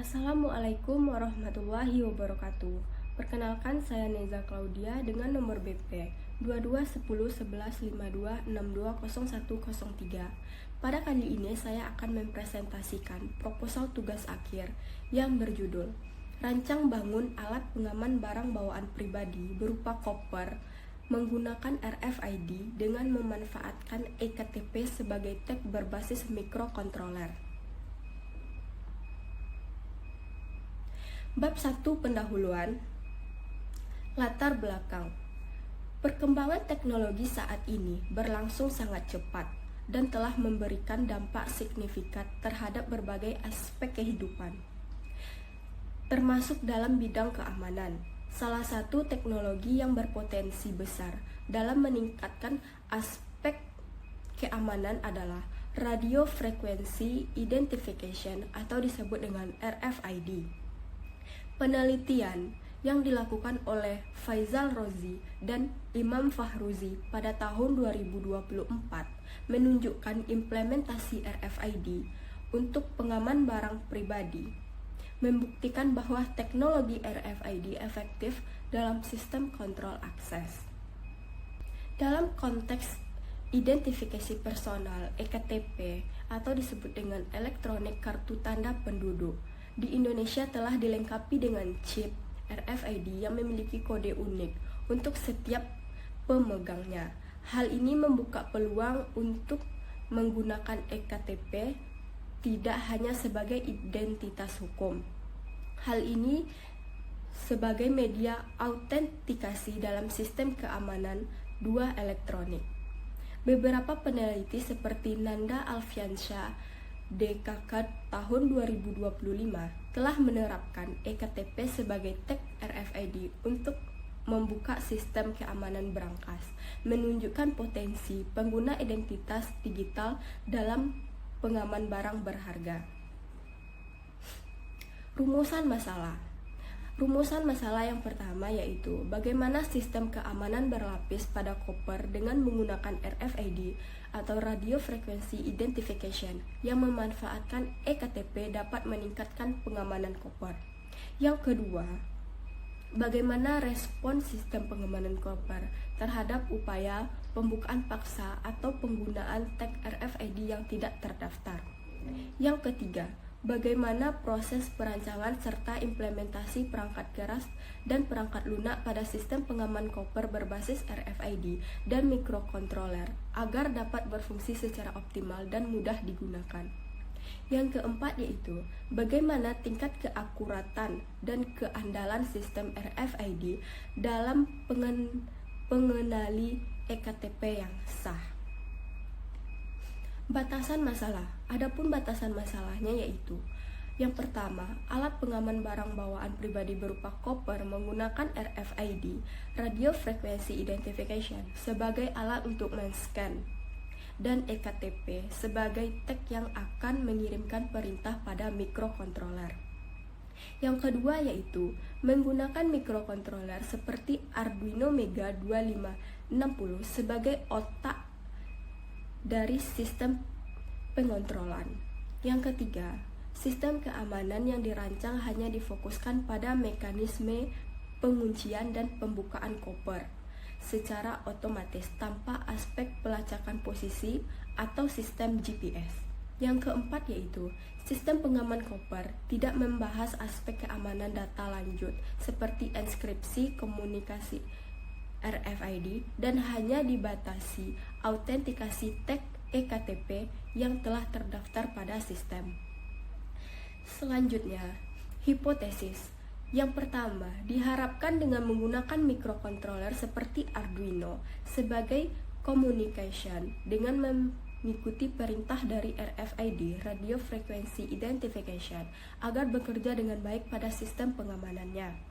Assalamualaikum warahmatullahi wabarakatuh. Perkenalkan, saya Neza Claudia dengan nomor BP 22101152620103. Pada kali ini saya akan mempresentasikan proposal tugas akhir yang berjudul Rancang bangun alat pengaman barang bawaan pribadi berupa koper menggunakan RFID dengan memanfaatkan eKTP sebagai tag berbasis mikrokontroler. Bab 1 Pendahuluan. Latar belakang. Perkembangan teknologi saat ini berlangsung sangat cepat dan telah memberikan dampak signifikan terhadap berbagai aspek kehidupan, termasuk dalam bidang keamanan. Salah satu teknologi yang berpotensi besar dalam meningkatkan aspek keamanan adalah Radio Frequency Identification atau disebut dengan RFID. Penelitian yang dilakukan oleh Faisal Rozi dan Imam Fahruzi pada tahun 2024 menunjukkan implementasi RFID untuk pengaman barang pribadi, membuktikan bahwa teknologi RFID efektif dalam sistem kontrol akses. Dalam konteks identifikasi personal (eKTP) atau disebut dengan elektronik kartu tanda penduduk, di Indonesia telah dilengkapi dengan chip RFID yang memiliki kode unik untuk setiap pemegangnya. Hal ini membuka peluang untuk menggunakan eKTP tidak hanya sebagai identitas hukum. Hal ini sebagai media autentikasi dalam sistem keamanan dua elektronik. Beberapa peneliti seperti Nanda Alfiansyah DKK tahun 2025 telah menerapkan eKTP sebagai tag RFID untuk membuka sistem keamanan berangkas, menunjukkan potensi pengguna identitas digital dalam pengaman barang berharga. Rumusan masalah. Rumusan masalah yang pertama yaitu bagaimana sistem keamanan berlapis pada koper dengan menggunakan RFID atau Radio Frequency Identification yang memanfaatkan eKTP dapat meningkatkan pengamanan koper. Yang kedua, bagaimana respon sistem pengamanan koper terhadap upaya pembukaan paksa atau penggunaan tag RFID yang tidak terdaftar. Yang ketiga, bagaimana proses perancangan serta implementasi perangkat keras dan perangkat lunak pada sistem pengaman koper berbasis RFID dan mikrokontroler agar dapat berfungsi secara optimal dan mudah digunakan. Yang keempat yaitu bagaimana tingkat keakuratan dan keandalan sistem RFID dalam pengenali eKTP yang sah. Batasan masalah. Adapun batasan masalahnya yaitu yang pertama, alat pengaman barang bawaan pribadi berupa koper menggunakan RFID, Radio Frequency Identification, sebagai alat untuk men-scan, dan eKTP sebagai tag yang akan mengirimkan perintah pada mikrokontroler. Yang kedua yaitu menggunakan mikrokontroler seperti Arduino Mega 2560 sebagai otak dari sistem pengontrolan. Yang ketiga, sistem keamanan yang dirancang hanya difokuskan pada mekanisme penguncian dan pembukaan koper secara otomatis tanpa aspek pelacakan posisi atau sistem GPS. Yang keempat yaitu sistem pengaman koper tidak membahas aspek keamanan data lanjut seperti enskripsi komunikasi RFID dan hanya dibatasi autentikasi tag eKTP yang telah terdaftar pada sistem. Selanjutnya, hipotesis. Yang pertama, diharapkan dengan menggunakan mikrokontroler seperti Arduino sebagai communication dengan mengikuti perintah dari RFID, Radio Frequency Identification, agar bekerja dengan baik pada sistem pengamanannya.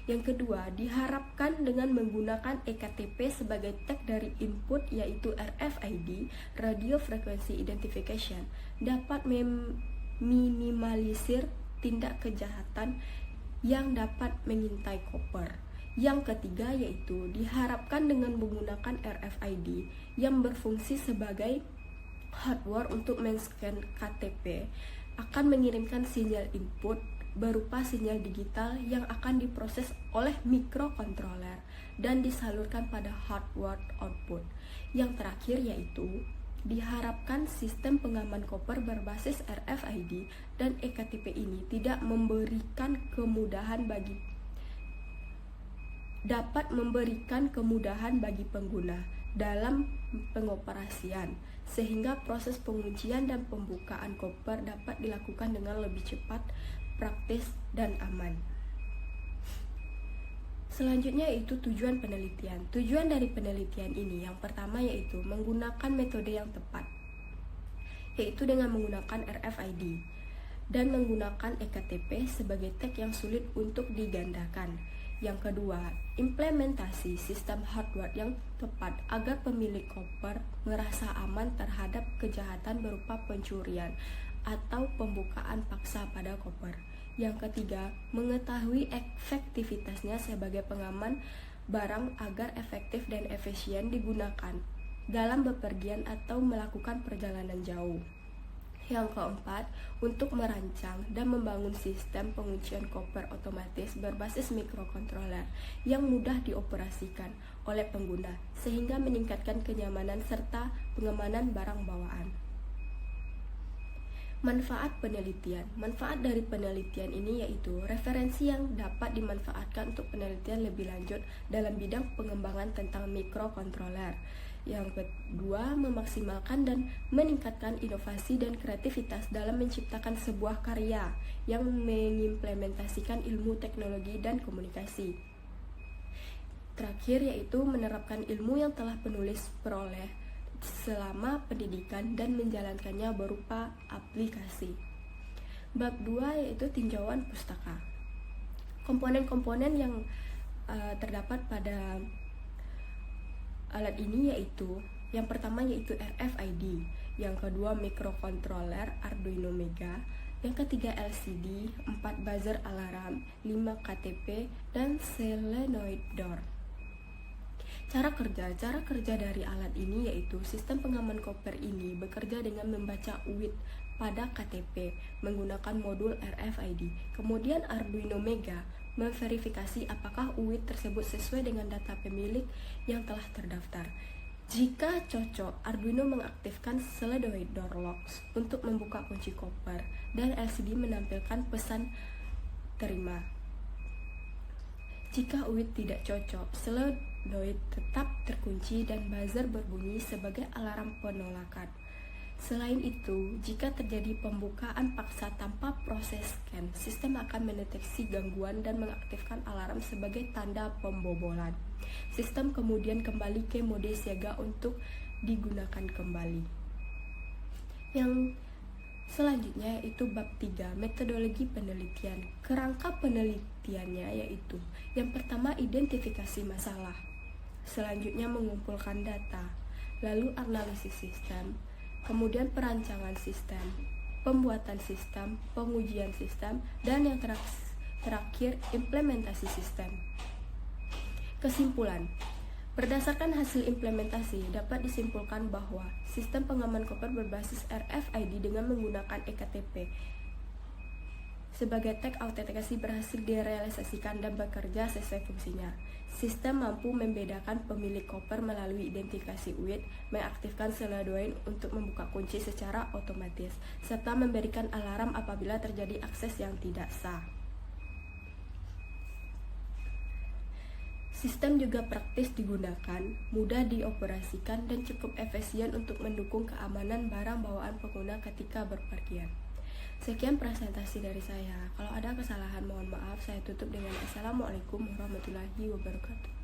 Yang kedua, diharapkan dengan menggunakan eKTP sebagai tag dari input yaitu RFID, Radio Frequency Identification, dapat meminimalisir tindak kejahatan yang dapat mengintai koper. Yang ketiga yaitu diharapkan dengan menggunakan RFID yang berfungsi sebagai hardware untuk men-scan KTP akan mengirimkan sinyal input berupa sinyal digital yang akan diproses oleh mikrokontroler dan disalurkan pada hardware output. Yang terakhir yaitu diharapkan sistem pengaman koper berbasis RFID dan eKTP ini dapat memberikan kemudahan bagi pengguna dalam pengoperasian, sehingga proses penguncian dan pembukaan koper dapat dilakukan dengan lebih cepat, praktis, dan aman. Selanjutnya yaitu tujuan penelitian. Tujuan dari penelitian ini yang pertama yaitu menggunakan metode yang tepat, yaitu dengan menggunakan RFID dan menggunakan eKTP sebagai tag yang sulit untuk digandakan. Yang kedua, implementasi sistem hardware yang tepat agar pemilik koper merasa aman terhadap kejahatan berupa pencurian atau pembukaan paksa pada koper. Yang ketiga, mengetahui efektivitasnya sebagai pengaman barang agar efektif dan efisien digunakan dalam bepergian atau melakukan perjalanan jauh. Yang keempat, untuk merancang dan membangun sistem penguncian koper otomatis berbasis mikrokontroler yang mudah dioperasikan oleh pengguna sehingga meningkatkan kenyamanan serta pengamanan barang bawaan. Manfaat penelitian. Manfaat dari penelitian ini yaitu referensi yang dapat dimanfaatkan untuk penelitian lebih lanjut dalam bidang pengembangan tentang mikrokontroler. Yang kedua, memaksimalkan dan meningkatkan inovasi dan kreativitas dalam menciptakan sebuah karya yang mengimplementasikan ilmu teknologi dan komunikasi. Terakhir yaitu menerapkan ilmu yang telah penulis peroleh selama pendidikan dan menjalankannya berupa aplikasi. Bab 2 yaitu tinjauan pustaka. Komponen-komponen yang terdapat pada alat ini yaitu yang pertama yaitu RFID, yang kedua mikrokontroler Arduino Mega, yang ketiga LCD, 4 buzzer alarm, 5 KTP, dan solenoid door. Cara kerja dari alat ini yaitu sistem pengaman koper ini bekerja dengan membaca UID pada KTP menggunakan modul RFID. Kemudian Arduino Mega memverifikasi apakah UID tersebut sesuai dengan data pemilik yang telah terdaftar. Jika cocok, Arduino mengaktifkan solenoid door locks untuk membuka kunci koper dan LCD menampilkan pesan terima. Jika UID tidak cocok, solenoid tetap terkunci dan buzzer berbunyi sebagai alarm penolakan. Selain itu, jika terjadi pembukaan paksa tanpa proses scan, sistem akan mendeteksi gangguan dan mengaktifkan alarm sebagai tanda pembobolan. Sistem kemudian kembali ke mode siaga untuk digunakan kembali. Yang selanjutnya yaitu bab 3, metodologi penelitian. Kerangka penelitiannya yaitu yang pertama identifikasi masalah, selanjutnya mengumpulkan data, lalu analisis sistem, kemudian perancangan sistem, pembuatan sistem, pengujian sistem, dan yang terakhir implementasi sistem. Kesimpulan, berdasarkan hasil implementasi dapat disimpulkan bahwa sistem pengaman koper berbasis RFID dengan menggunakan eKTP sebagai tag autentikasi berhasil direalisasikan dan bekerja sesuai fungsinya. Sistem mampu membedakan pemilik koper melalui identifikasi UID, mengaktifkan solenoid untuk membuka kunci secara otomatis, serta memberikan alarm apabila terjadi akses yang tidak sah. Sistem juga praktis digunakan, mudah dioperasikan, dan cukup efisien untuk mendukung keamanan barang bawaan pengguna ketika berpergian. Sekian presentasi dari saya. Kalau ada kesalahan mohon maaf. Saya tutup dengan Assalamualaikum warahmatullahi wabarakatuh.